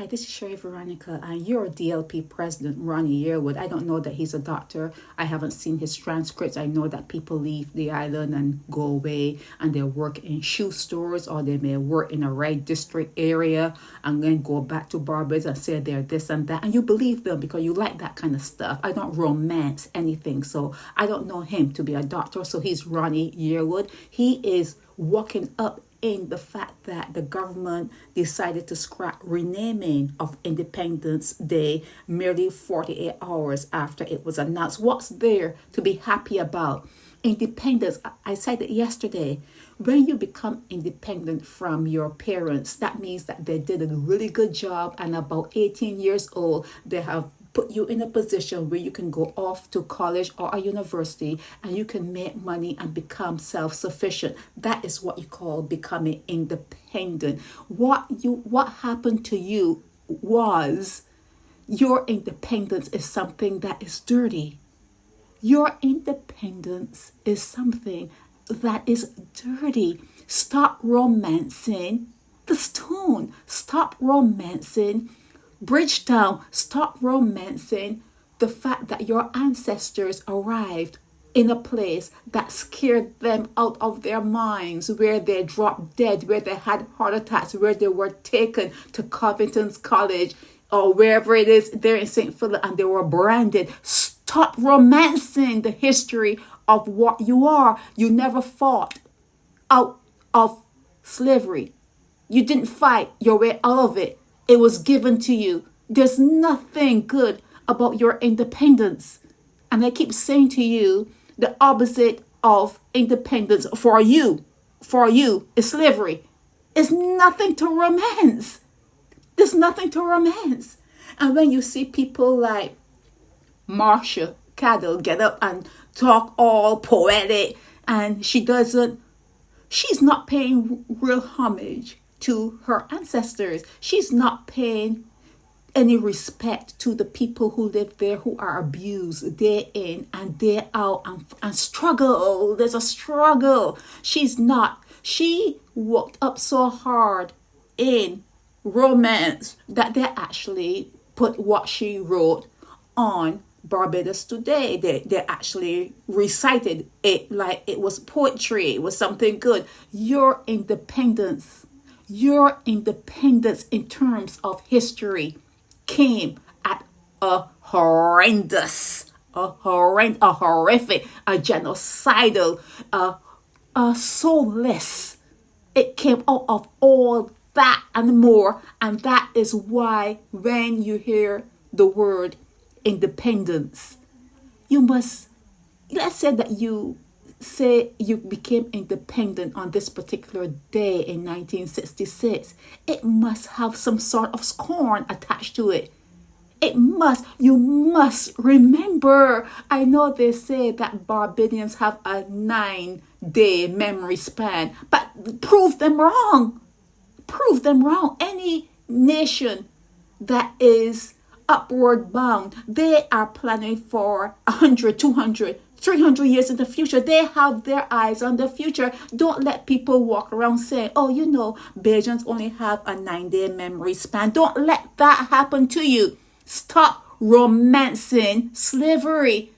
Hi, this is Sherry Veronica, and you're DLP President Ronnie Yearwood. I don't know that he's a doctor. I haven't seen his transcripts. I know that people leave the island and go away and they work in shoe stores, or they may work in a red district area and then go back to Barbados and say they're this and that. And you believe them because you like that kind of stuff. I don't romance anything. So I don't know him to be a doctor. So he's Ronnie Yearwood. He is walking up in the fact that the government decided to scrap renaming of Independence Day merely 48 hours after it was announced. What's there to be happy about? Independence, I said it yesterday, when you become independent from your parents, that means that they did a really good job, and about 18 years old, they have put you in a position where you can go off to college or a university and you can make money and become self-sufficient. That is what you call becoming independent. What happened to you was your independence is something that is dirty. Your independence is something that is dirty. Stop romancing the stone. Stop romancing Bridgetown. Stop romancing the fact that your ancestors arrived in a place that scared them out of their minds, where they dropped dead, where they had heart attacks, where they were taken to Covington's College or wherever it is there in St. Philip, and they were branded. Stop romancing the history of what you are. You never fought out of slavery. You didn't fight your way out of it. It was given to you. There's nothing good about your independence. And I keep saying to you, the opposite of independence for you is slavery. It's nothing to romance. There's nothing to romance. And when you see people like Marsha Cadell get up and talk all poetic, and she's not paying real homage to her ancestors. She's not paying any respect to the people who live there, who are abused day in and day out and struggle. There's a struggle. She's not. She worked up so hard in romance that they actually put what she wrote on Barbados Today. They actually recited it like it was poetry. It was something good. Your independence in terms of history came at a horrendous, a horrific, a genocidal, a soulless. It came out of all that and more. And that is why when you hear the word independence, you must, let's say that you say you became independent on this particular day in 1966, it must have some sort of scorn attached to it. You must remember. I know they say that Barbadians have a 9-day memory span, but prove them wrong. Prove them wrong. Any nation that is upward bound, they are planning for 100, 200, 300 years in the future. They have their eyes on the future. Don't let people walk around saying, oh, Bajans only have a 9-day memory span. Don't let that happen to you. Stop romancing slavery.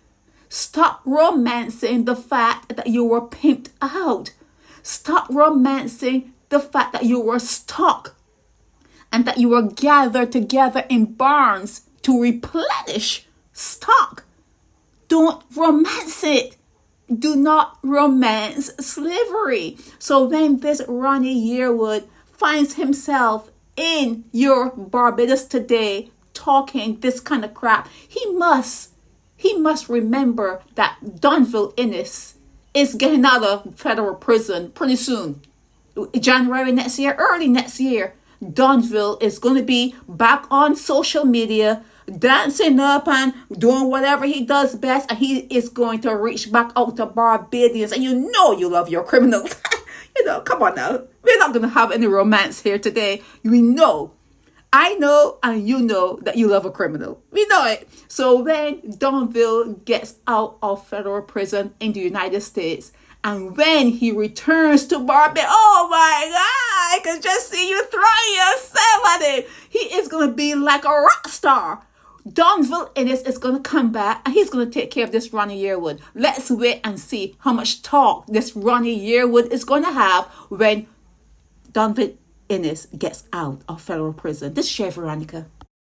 Stop romancing the fact that you were pimped out. Stop romancing the fact that you were stuck and that you were gathered together in barns to replenish stock. Don't romance it. Do not romance slavery. So when this Ronnie Yearwood finds himself in your Barbados Today talking this kind of crap, he must remember that Donville Innes is getting out of federal prison pretty soon. January next year, early next year, Donville is going to be back on social media, dancing up and doing whatever he does best, and he is going to reach back out to Barbadians. And you love your criminals. Come on now. We're not going to have any romance here today. I know, and you know that you love a criminal. We know it. So when Donville gets out of federal prison in the United States, and when he returns to Barbados, oh my I can just see you throwing yourself at it. He is going to be like a rock star. Donville Innes is going to come back and he's going to take care of this Ronnie Yearwood. Let's wait and see how much talk this Ronnie Yearwood is going to have when Donville Innes gets out of federal prison. This is Chef Veronica.